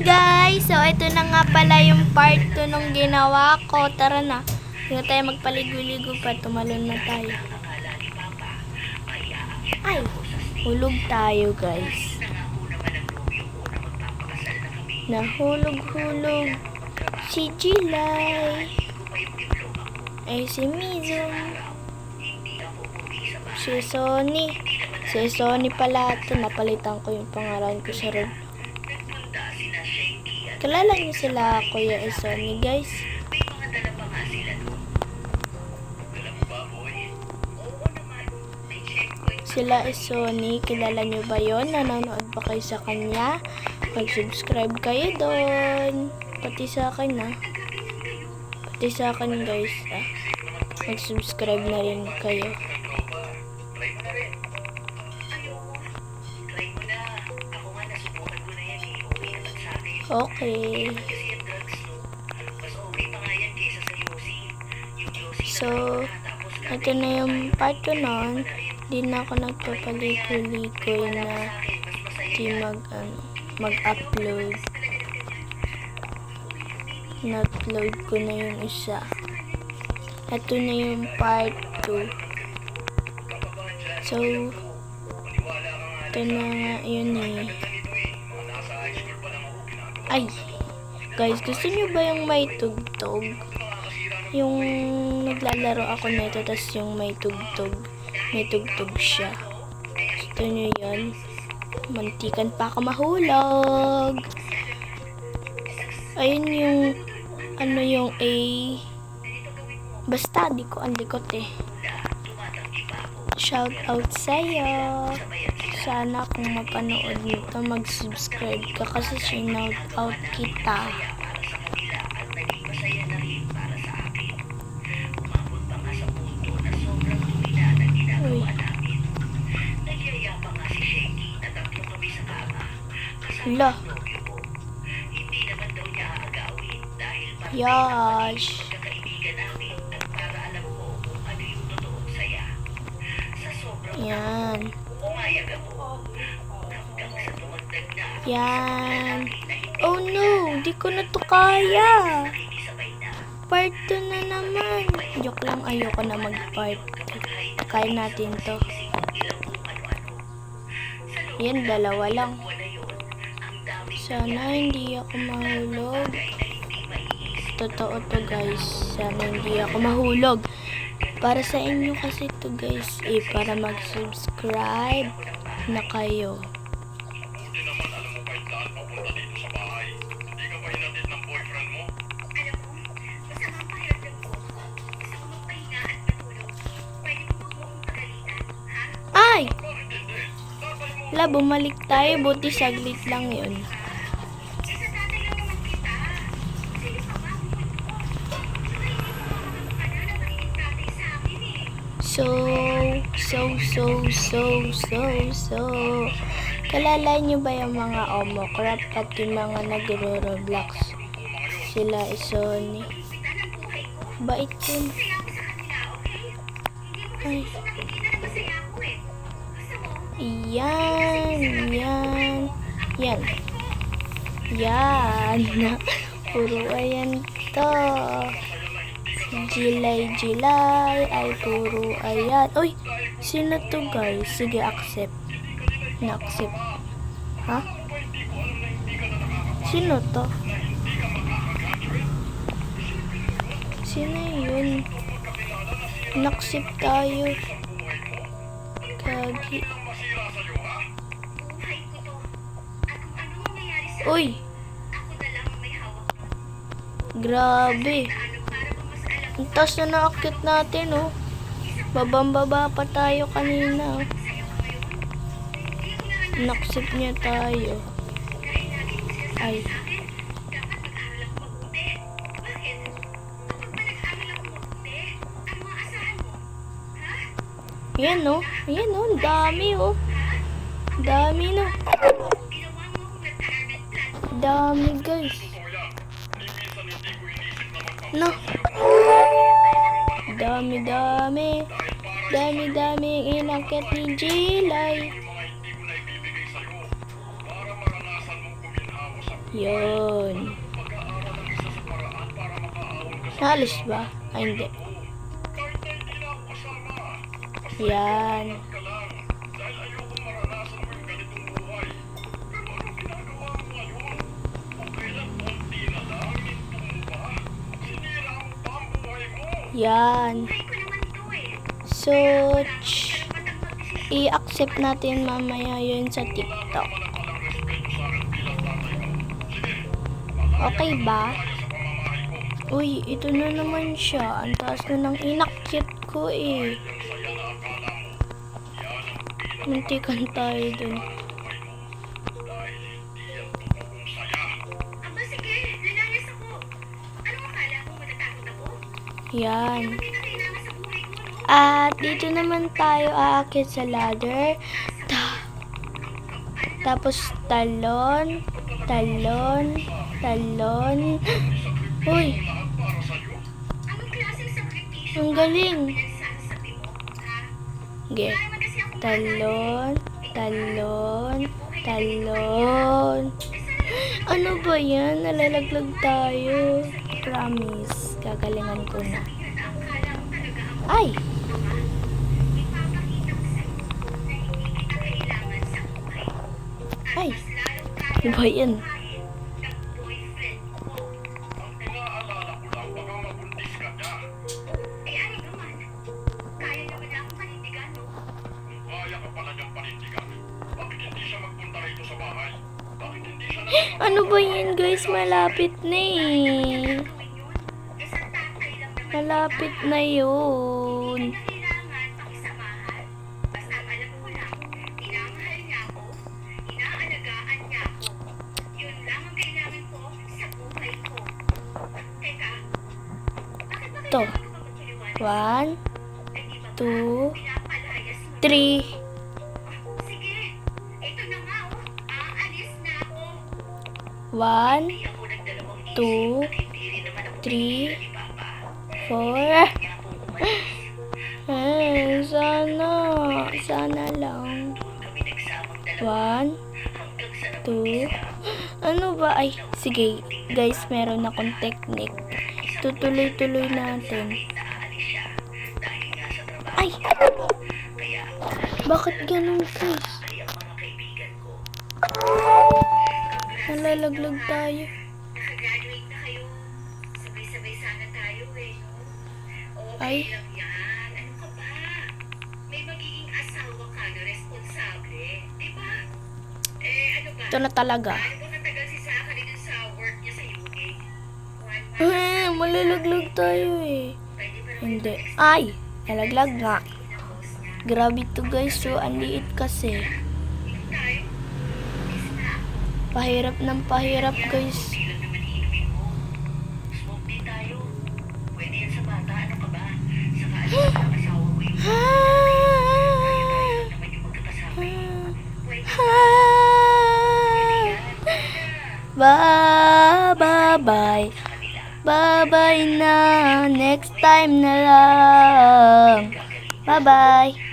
guys! So, ito na nga pala yung part 2 nung ginawa ko. Tara na. Hindi na tayo magpaligo-ligo pa. Tumalon na tayo. Ay! Hulog tayo, guys. Nahulog-hulog si Jilay. Ay, si Mizum. Si Sony. Si Sony pala ito. Napalitan ko yung pangalan ko sa road. Kilala niyo sila, Kuya Sony, guys. Sila Sony, kilala niyo ba yon? Nanonood ba kayo sa kanya? Mag-subscribe kayo doon. Pati sa akin, ha? Pati sa akin, guys, ha? Mag-subscribe na rin kayo. Okay. So, ito na yung part 2 nun. Di na ako nagpapaligo-ligo na di mag-upload. Na-upload ko na yung isa. Ito na yung part 2. So, ito na nga yun eh. Ay, guys, gusto niyo ba yung may tugtog? Yung naglalaro ako nito, tas yung may tugtog. May tugtog siya. Gusto niyo yun? Mantikan pa ako mahulog. Ayun yung, ano yung A. Basta, di ko ang likot eh. Shout out sa'yo. Sana kung mapanood nito, mag-subscribe ka kasi shinout out kita. Uy. Hala. Yash. Yan. Yan. Oh no, di ko na to kaya. Part 2 na naman. Joke lang, ayoko na mag-part 2. Kaya natin to. Yan, dalawa lang. Sana hindi ako mahulog. Totoo to, guys. Sana hindi ako mahulog. Para sa inyo kasi to, guys. Para mag-subscribe na kayo. Ay! Wala, bumalik tayo. Buti saglit lang yun. Kalala nyo ba yung mga Omocrap at yung mga nagro-Roblox? Sila Sony. Bait yun. Ay. Yan. Puro ayan to. Jilay ay puro ayan. Uy, sino to, guys? Sige, accept. Na-accept. Ha? Sino to? Sino yun? Na-accept tayo. Kagi. Uy! Grabe. Ang taas na naakit natin, oh. Babang-baba pa tayo kanina, oh. Naksip niya tayo. Ay. Yan, oh. Yan, oh. Dami, oh. Dami, no. Dami, guys. No. Dami inakit ni Jilay. Yun. Naalis ba? Ay, hindi. Yan. Yan. So, i-accept natin mamaya yun sa TikTok. Okay ba? Uy, ito na naman siya. Ang taas na ng inakyat ko eh. Muntikan tayo dun. Yan. At dito naman tayo aakyat sa ladder. Tapos talon, talon, talon. Uy! Ang galing! Okay. Talon, talon, talon. Ano ba yan? Nalalaglag tayo. Promise. Gagalingan ko na. Ay! Ay! Ano ba yan? Ano ba yan guys? Malapit na eh. Malapit na yun. To. 1, 2, 3. 1, 2, 3, 4. Sana lang. 1, 2. Ano ba? Ay, sige. Guys, meron akong technique. Tutuloy-tuloy natin. Ay! Bakit ganun, guys? Nalalaglag tayo. Nakagraduate na kayo. Sabay-sabay sana tayo eh, no? Ay. Okay lang yan. Ano ka ba? May magiging asawa ka na responsable. Di ba? Ano ba? Ito na talaga. Ano ba katagal si Saka dito sa work niya sa UK? 1 month. Malalaglag tayo eh. Pwede ba naman Hindi. mag-extend Ay! Nalaglag nga. ng boss niya? Grabe to guys. So, ang liit kasi. Ikaw tayo? Miss na ako. Pahirap ng pahirap guys. Hindi lang naman inumin mo. Smoke din tayo. Pwede yan sa bata. Ano ka ba? Saka alam mo ang asawa ko yung tayo naman yung magkakasama eh. Pwede Bye-bye. Bye-bye na. Next time na lang. Bye-bye.